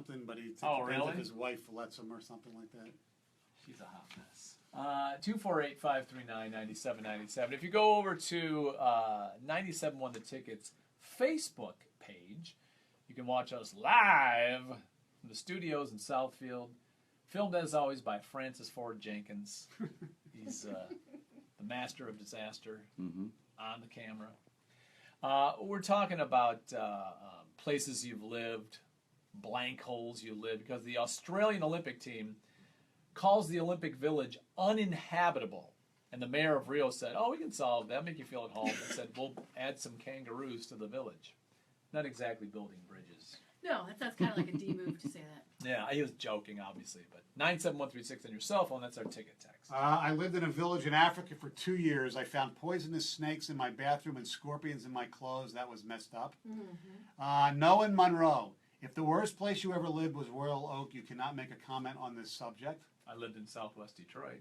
something, but he depends really? if his wife lets him or something like that. She's a hot mess. 248-539-9797. If you go over to 97.1 The Ticket's Facebook page, you can watch us live from the studios in Southfield. Filmed, as always, by Francis Ford Jenkins. He's the master of disaster on the camera. We're talking about places you've lived, blank holes you lived, because the Australian Olympic team calls the Olympic Village uninhabitable. And the mayor of Rio said, we can solve that, make you feel at home. And said, we'll add some kangaroos to the village. Not exactly building bridges. No, that sounds kind of like a D move to say that. Yeah, he was joking, obviously. But 97136 on your cell phone, that's our ticket text. I lived in a village in Africa for 2 years. I found poisonous snakes in my bathroom and scorpions in my clothes. That was messed up. Noah in Monroe. If the worst place you ever lived was Royal Oak, you cannot make a comment on this subject. I lived in Southwest Detroit.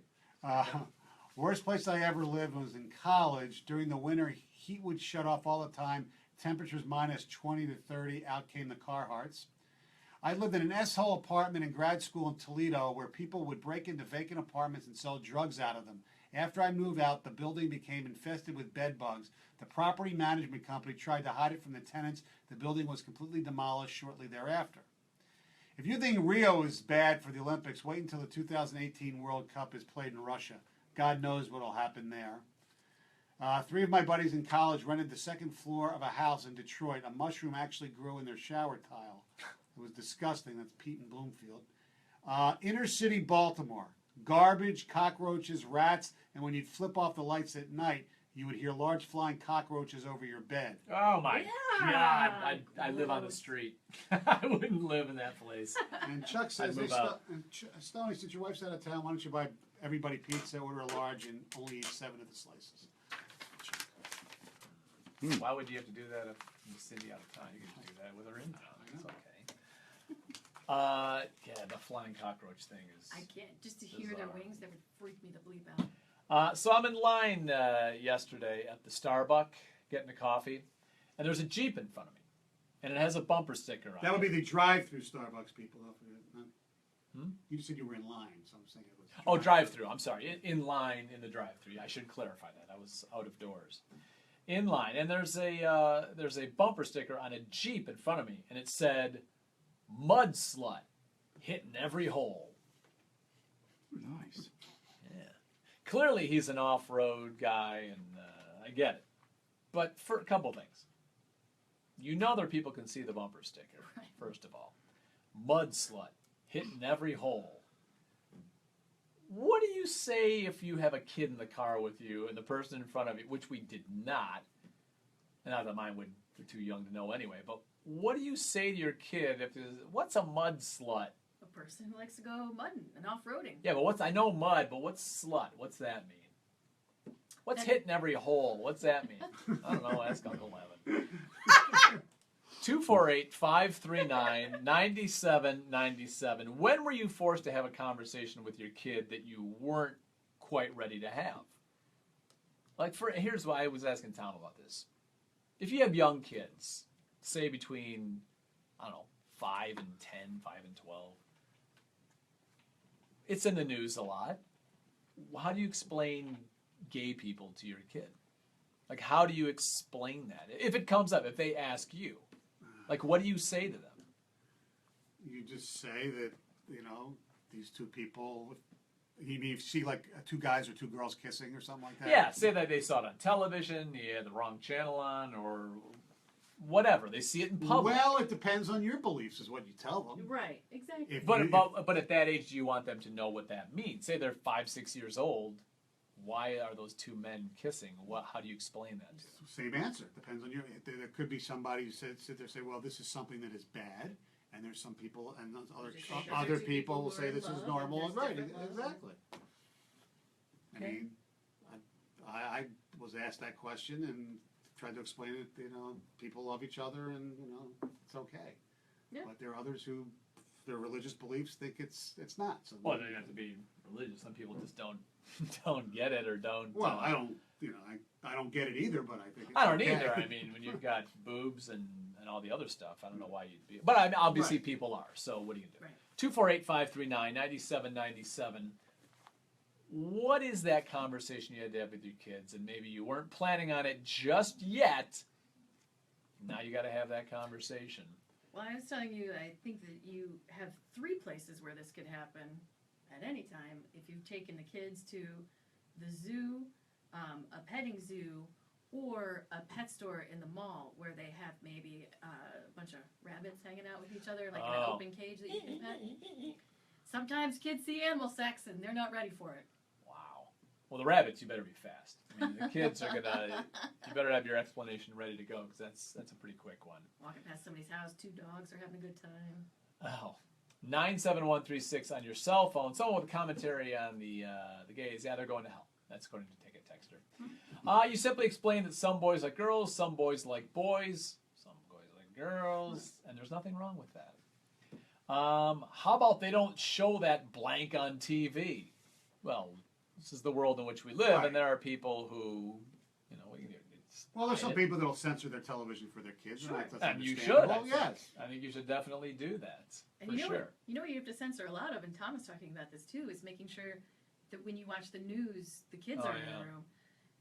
Worst place I ever lived was in college. During the winter, heat would shut off all the time. Temperatures minus 20 to 30. Out came the Carhartts. I lived in an S-hole apartment in grad school in Toledo where people would break into vacant apartments and sell drugs out of them. After I moved out, the building became infested with bed bugs. The property management company tried to hide it from the tenants. The building was completely demolished shortly thereafter. If you think Rio is bad for the Olympics, wait until the 2018 World Cup is played in Russia. God knows what will happen there. 3 of my buddies in college rented the second floor of a house in Detroit. A mushroom actually grew in their shower tile. It was disgusting. That's Pete in Bloomfield. Inner city Baltimore. Garbage, cockroaches, rats, and when you'd flip off the lights at night, you would hear large flying cockroaches over your bed. Oh, my God. I live on the street. I wouldn't live in that place. And Chuck says, Stoney, since your wife's out of town, why don't you buy everybody pizza, order a large, and only eat 7 of the slices? Why would you have to do that if Cindy out of town? You can do that with her in town. It's okay. Yeah, the flying cockroach thing is... I can't. Just to hear bizarre. their wings, that would freak me the bleep out. So I'm in line yesterday at the Starbucks getting a coffee, and there's a Jeep in front of me, and it has a bumper sticker on it. That would be the drive-through Starbucks people. You just said you were in line, so I'm saying it was... drive-through. I'm sorry. In line in the drive-through. I should clarify that. I was out of doors. In line, and there's a bumper sticker on a Jeep in front of me, and it said, "Mud Slut, hitting every hole." Nice. Yeah. Clearly, he's an off-road guy, and I get it. But for a couple things, other people can see the bumper sticker. Right. First of all, "Mud Slut, hitting every hole." What do you say if you have a kid in the car with you and the person in front of you, which we did not, and not that mine they're too young to know anyway, but what do you say to your kid what's a mud slut? A person who likes to go mudding and off-roading. Yeah, but I know mud, but what's slut? What's that mean? What's hitting every hole? What's that mean? I don't know, ask Uncle Evan. 248-539-9797. When were you forced to have a conversation with your kid that you weren't quite ready to have? Here's why I was asking Tom about this. If you have young kids, say between, 5 and 10, 5 and 12, it's in the news a lot. How do you explain gay people to your kid? How do you explain that? If it comes up, if they ask you. What do you say to them? You just say that, these two people, you see 2 guys or 2 girls kissing or something like that. Yeah, say that they saw it on television, you had the wrong channel on, or whatever. They see it in public. Well, it depends on your beliefs is what you tell them. Right, exactly. But at that age, do you want them to know what that means? Say they're 5, 6 years old. Why are those 2 men kissing? How do you explain that to them? Same answer. Depends on your... There could be somebody who sit there and say, well, this is something that is bad, and there's some people, and other people will say this is normal. Right, exactly. Okay. I mean, I was asked that question and tried to explain it, people love each other and, it's okay. Yeah. But there are others who, their religious beliefs think it's not. So Well, they don't have to be religious. Some people just don't get it or don't. Well, I don't get it either, but I think it's I don't okay. either. I mean, when you've got boobs and and all the other stuff. I don't know why you'd be, but I mean, obviously Right. people are. So what are you gonna do? Right. 248-539-9797. What is that conversation you had to have with your kids, and maybe you weren't planning on it just yet? Now you got to have that conversation. Well, I was telling you, I think that you have 3 places where this could happen at any time. If you've taken the kids to the zoo, a petting zoo, or a pet store in the mall where they have maybe a bunch of rabbits hanging out with each other, like in an Oh. open cage that you can pet. Sometimes kids see animal sex and they're not ready for it. Wow. Well, the rabbits, you better be fast. I mean, the kids are gonna. You better have your explanation ready to go, because that's a pretty quick one. Walking past somebody's house, 2 dogs are having a good time. Oh. 97136 on your cell phone. Someone with commentary on the gays. Yeah, they're going to hell. That's according to Ticket Texter. You simply explain that some boys like girls, some boys like boys, some boys like girls, and there's nothing wrong with that. How about they don't show that blank on TV? Well, this is the world in which we live, Right. and there are people who, you know, it's Well, there's some hide it. people that'll censor their television for their kids. Sure. That's And you should. understandable. I think. Yes. I think you should definitely do that. And for you know sure. what, you know what you have to censor a lot of, and Tom was talking about this too, is making sure that when you watch the news, the kids Oh, are in yeah. the room.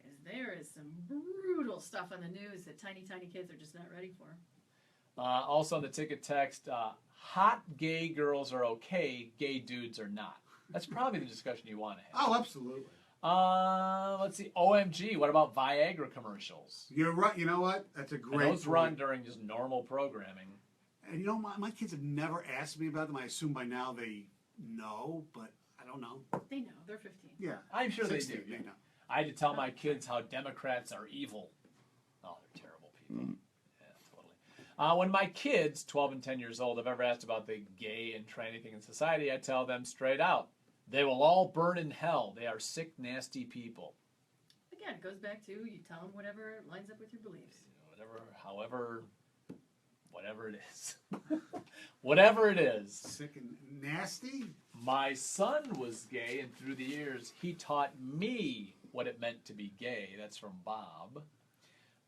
Is there is some brutal stuff on the news that tiny kids are just not ready for. Also on the ticket text, hot gay girls are okay, gay dudes are not. That's probably the discussion you want to have. Oh, absolutely. Let's see. OMG, what about Viagra commercials? You're right. You know what? That's a And great those run point. during just normal programming. And you know, my kids have never asked me about them. I assume by now they know, but I don't know. They know, they're 15. Yeah. I'm sure 16, they do. They know. I had to tell my kids how Democrats are evil. Oh, they're terrible people. Yeah, totally. When my kids, 12 and 10 years old, have ever asked about the gay and trans anything in society, I tell them straight out, they will all burn in hell. They are sick, nasty people. Again, it goes back to you tell them whatever lines up with your beliefs. Whatever it is. Whatever it is. Sick and nasty? My son was gay, and through the years, he taught me what it meant to be gay. That's from Bob.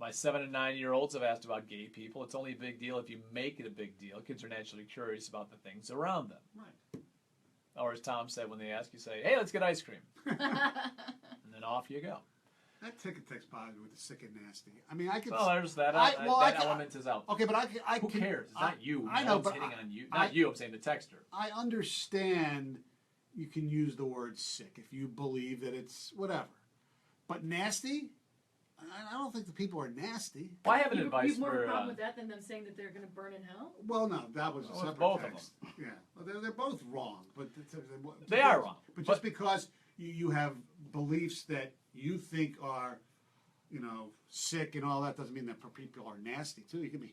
My 7 and 9-year-olds have asked about gay people. It's only a big deal if you make it a big deal. Kids are naturally curious about the things around them. Right. Or as Tom said, when they ask, you say, hey, let's get ice cream. And then off you go. That ticket text bothers me with the sick and nasty. I mean, I could. Well, there's that. I That can- element is out. Okay, but I Who can. cares? It's not you. I No know, one's but hitting on you. Not I- you, I'm saying the texter. I understand you can use the word sick if you believe that it's whatever. But nasty? I don't think the people are nasty. Well, I have an You advice have more of for. a problem with that than them saying that they're going to burn in hell? Well, no, that was a Well, it's separate both of text. Yeah, well, they're both wrong. But They are wrong. But just because you have beliefs that you think are, you know, sick and all that doesn't mean that people are nasty too. You can be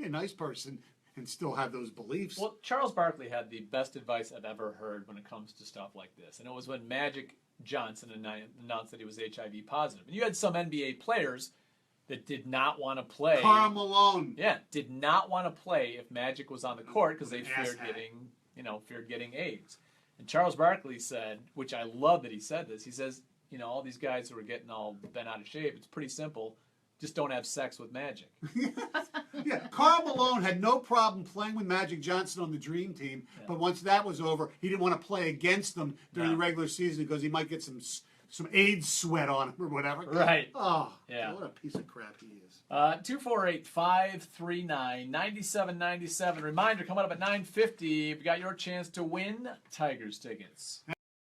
a nice person and still have those beliefs. Well, Charles Barkley had the best advice I've ever heard when it comes to stuff like this. And it was when Magic Johnson announced that he was HIV positive. And you had some NBA players that did not want to play. Karl Malone. Yeah, did not want to play if Magic was on the court because they An feared asshat. getting AIDS. And Charles Barkley said, which I love that he said this, he says, you know, all these guys who are getting all bent out of shape, it's pretty simple. Just don't have sex with Magic. Yeah, Karl Malone had no problem playing with Magic Johnson on the Dream Team, but once that was over, he didn't want to play against them during No. the regular season because he might get some AIDS sweat on him or whatever. Right. Oh, Yeah. what a piece of crap he is. 248-539-9797. Reminder, coming up at 9:50, we got your chance to win Tigers tickets.